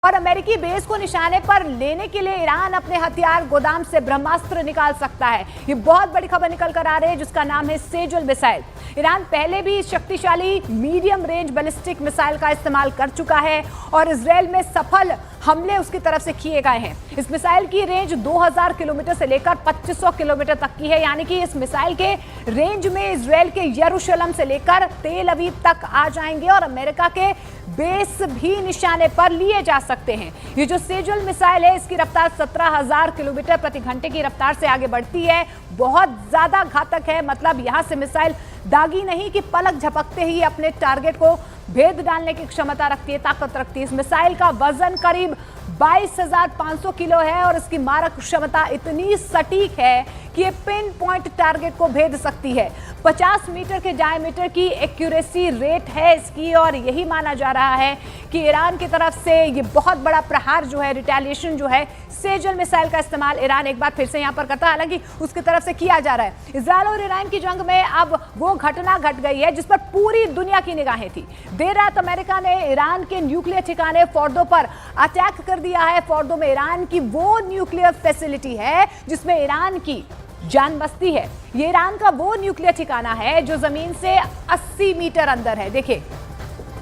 और अमेरिकी बेस को निशाने पर लेने के लिए ईरान अपने हथियार गोदाम से ब्रह्मास्त्र निकाल सकता है। ये बहुत बड़ी खबर निकल कर आ रही है जिसका नाम है सेजुल मिसाइल। ईरान पहले भी शक्तिशाली मीडियम रेंज बैलिस्टिक मिसाइल का इस्तेमाल कर चुका है और इजराइल में सफल हमले उसकी तरफ से किए गए हैं। इस मिसाइल की रेंज 2000 किलोमीटर से लेकर 2500 किलोमीटर तक की है, यानी कि इस मिसाइल के रेंज में इजराइल के यरूशलेम से लेकर तेल अवीव तक आ जाएंगे और अमेरिका के बेस भी निशाने पर लिए जा सकते हैं। ये जो सेजुल मिसाइल है इसकी रफ्तार 17,000 किलोमीटर प्रति घंटे की रफ्तार से आगे बढ़ती है। बहुत ज्यादा घातक है, मतलब यहां से मिसाइल दागी नहीं कि पलक झपकते ही अपने टारगेट को भेद डालने की क्षमता रखती है, ताकत रखती है। इस मिसाइल का वजन करीब 22,500 किलो है और इसकी मारक क्षमता इतनी सटीक है कि ये पिन पॉइंट टारगेट को भेद सकती है। 50 मीटर के डायमीटर की एक्यूरेसी रेट है इसकी और यही माना जा रहा है कि ईरान की तरफ से ये बहुत बड़ा प्रहार जो है, रिटेलिएशन जो है, सेजुल मिसाइल का इस्तेमाल ईरान एक बार फिर से यहां पर करता है। हालांकि उसकी तरफ से किया जा रहा है। इजरायल और ईरान की जंग में अब वो घटना घट गई है जिस पर पूरी दुनिया की निगाहें थी। देर रात अमेरिका ने ईरान के न्यूक्लियर ठिकाने फोर्डो पर अटैक कर दिया है। फोर्डो में ईरान की वो न्यूक्लियर फैसिलिटी है जिसमें ईरान की जान बसती है। ये ईरान का वो न्यूक्लियर ठिकाना है जो जमीन से 80 मीटर अंदर है। देखिए,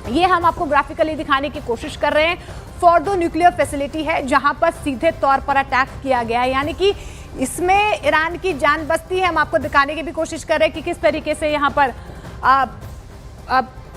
ये हम आपको ग्राफिकली दिखाने की कोशिश कर रहे हैं। फोर्डो न्यूक्लियर फैसिलिटी है जहां पर सीधे तौर पर अटैक किया गया है, यानी कि इसमें ईरान की जान बसती है। हम आपको दिखाने की भी कोशिश कर रहे हैं कि किस तरीके से यहां पर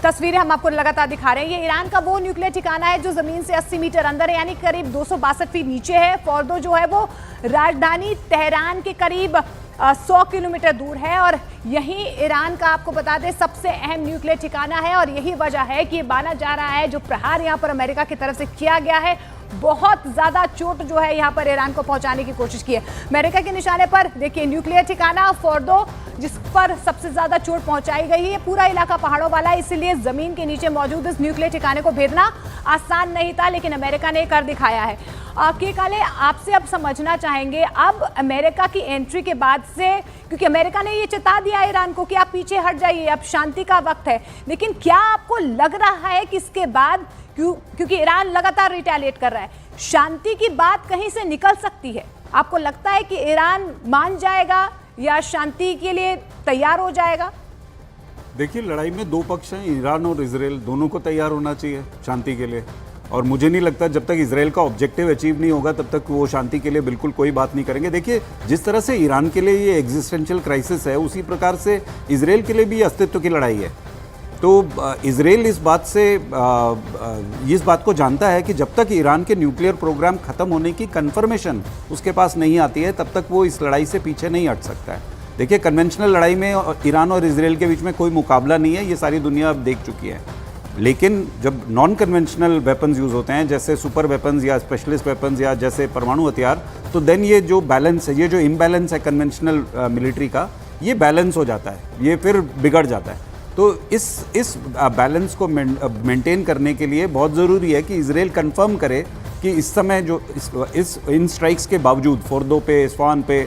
तस्वीरें हम आपको लगातार दिखा रहे हैं। ये ईरान का वो न्यूक्लियर ठिकाना है जो जमीन से 80 मीटर अंदर है, यानी करीब 262 फीट नीचे है। फोर्डो जो है वो राजधानी तेहरान के करीब 100 किलोमीटर दूर है और यही ईरान का, आपको बता दें, सबसे अहम न्यूक्लियर ठिकाना है। और यही वजह है कि माना जा रहा है जो प्रहार यहाँ पर अमेरिका की तरफ से किया गया है, बहुत ज्यादा चोट जो है यहाँ पर ईरान को पहुंचाने की कोशिश की है। अमेरिका के निशाने पर देखिए न्यूक्लियर ठिकाना फोर्डो, जिस पर सबसे ज्यादा चोट पहुंचाई गई है। ये पूरा इलाका पहाड़ों वाला है, इसलिए जमीन के नीचे मौजूद इस न्यूक्लियर ठिकाने को भेदना आसान नहीं था, लेकिन अमेरिका ने कर दिखाया है। के काले, आपसे अब समझना चाहेंगे, अब अमेरिका की एंट्री के बाद से, क्योंकि अमेरिका ने ये चेता दिया ईरान को कि आप पीछे हट जाइए, अब शांति का वक्त है, लेकिन क्या आपको लग रहा है कि इसके बाद, क्योंकि ईरान लगातार रिटेलिएट कर रहा है, शांति की बात कहीं से निकल सकती है? आपको लगता है कि ईरान मान जाएगा या शांति के लिए तैयार हो जाएगा? देखिए, लड़ाई में दो पक्ष हैं, ईरान और इजराइल, दोनों को तैयार होना चाहिए शांति के लिए। और मुझे नहीं लगता जब तक इजराइल का ऑब्जेक्टिव अचीव नहीं होगा तब तक वो शांति के लिए बिल्कुल कोई बात नहीं करेंगे। देखिए, जिस तरह से ईरान के लिए ये एग्जिस्टेंशियल क्राइसिस है, उसी प्रकार से इजराइल के लिए भी अस्तित्व की लड़ाई है। तो इजराइल इस बात को जानता है कि जब तक ईरान के न्यूक्लियर प्रोग्राम खत्म होने की कंफर्मेशन उसके पास नहीं आती है तब तक वो इस लड़ाई से पीछे नहीं हट सकता है। देखिए, कन्वेंशनल लड़ाई में ईरान और इजराइल के बीच में कोई मुकाबला नहीं है, ये सारी दुनिया अब देख चुकी है। लेकिन जब नॉन कन्वेंशनल वेपन्स यूज़ होते हैं, जैसे सुपर वेपन्स या स्पेशलिस्ट वेपन्स या जैसे परमाणु हथियार, तो देन ये जो बैलेंस है, ये जो इम्बैलेंस है कन्वेंशनल मिलिट्री का, ये बैलेंस हो जाता है, ये फिर बिगड़ जाता है। तो इस बैलेंस को मेंटेन करने के लिए बहुत ज़रूरी है कि इजराइल कंफर्म करे कि इस समय जो इन स्ट्राइक्स के बावजूद, फोर्दो पे, इस्फहान पे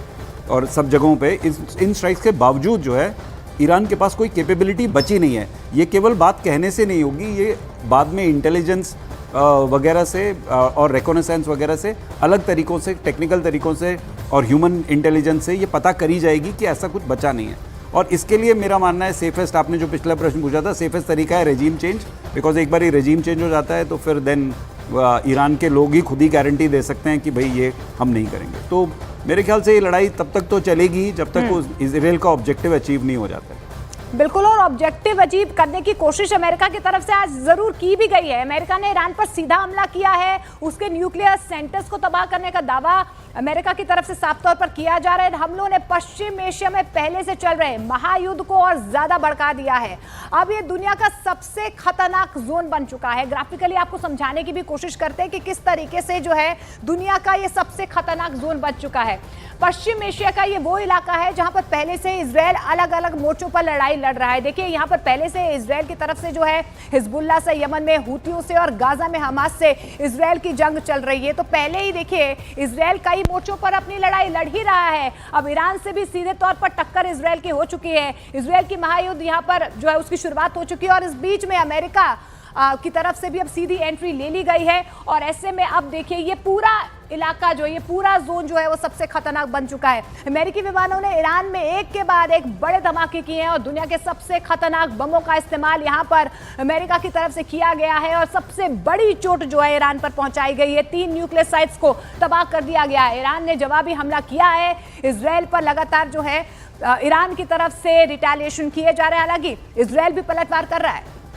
और सब जगहों पे, इन स्ट्राइक्स के बावजूद जो है ईरान के पास कोई कैपेबिलिटी बची नहीं है। ये केवल बात कहने से नहीं होगी, ये बाद में इंटेलिजेंस वगैरह से और रिकॉनेसेंस वगैरह से, अलग तरीक़ों से, टेक्निकल तरीक़ों से और ह्यूमन इंटेलिजेंस से ये पता करी जाएगी कि ऐसा कुछ बचा नहीं है। और इसके लिए मेरा मानना है सेफेस्ट, आपने जो पिछला प्रश्न पूछा था, सेफेस्ट तरीका है रेजीम चेंज। बिकॉज एक बार ये रेजीम चेंज हो जाता है तो फिर देन ईरान के लोग ही खुद ही गारंटी दे सकते हैं कि भाई ये हम नहीं करेंगे। तो मेरे ख्याल से ये लड़ाई तब तक तो चलेगी जब तक वो इजराइल का ऑब्जेक्टिव अचीव नहीं हो जाता है। बिल्कुल, और ऑब्जेक्टिव अचीव करने की कोशिश अमेरिका की तरफ से आज जरूर की भी गई है। अमेरिका ने ईरान पर सीधा हमला किया है, उसके न्यूक्लियर सेंटर्स को तबाह करने का दावा अमेरिका की तरफ से साफ तौर पर किया जा रहा है। हमलों ने पश्चिम एशिया में पहले से चल रहे महायुद्ध को और ज्यादा भड़का दिया है। अब ये दुनिया का सबसे खतरनाक जोन बन चुका है। ग्राफिकली आपको समझाने की भी कोशिश करते हैं कि किस तरीके से जो है दुनिया का ये सबसे खतरनाक जोन बन चुका है। पश्चिम एशिया का ये वो इलाका है जहां पर पहले से इजराइल अलग अलग मोर्चों पर लड़ाई लड़ रहा है। देखिए, यहाँ पर पहले से इजराइल की तरफ से जो है हिजबुल्लाह से यमन में, हुतियों से और गाजा में हमास से इजराइल की जंग चल रही है। तो पहले ही देखिए इजराइल कई मोर्चों पर अपनी लड़ाई लड़ ही रहा है। अब ईरान से भी सीधे तौर पर टक्कर इजराइल की हो चुकी है। इजराइल की महायुद्ध यहाँ पर जो है उसकी शुरुआत हो चुकी है और इस बीच में अमेरिका की तरफ से भी अब सीधी एंट्री ले ली गई है। और ऐसे में अब देखिए ये पूरा इलाका जो ये पूरा जोन जो है वो सबसे खतरनाक बन चुका है। अमेरिकी विमानों ने ईरान में एक के बाद एक बड़े धमाके किए हैं और दुनिया के सबसे खतरनाक बमों का इस्तेमाल यहां पर अमेरिका की तरफ से किया गया है और सबसे बड़ी चोट जो है ईरान पर पहुंचाई गई है। 3 न्यूक्लियर साइट्स को तबाह कर दिया गया है। ईरान ने जवाबी हमला किया है। इजरायल पर लगातार जो है ईरान की तरफ से रिटेलिएशन किए जा रहे हैं। हालांकि इजरायल भी पलटवार कर रहा है।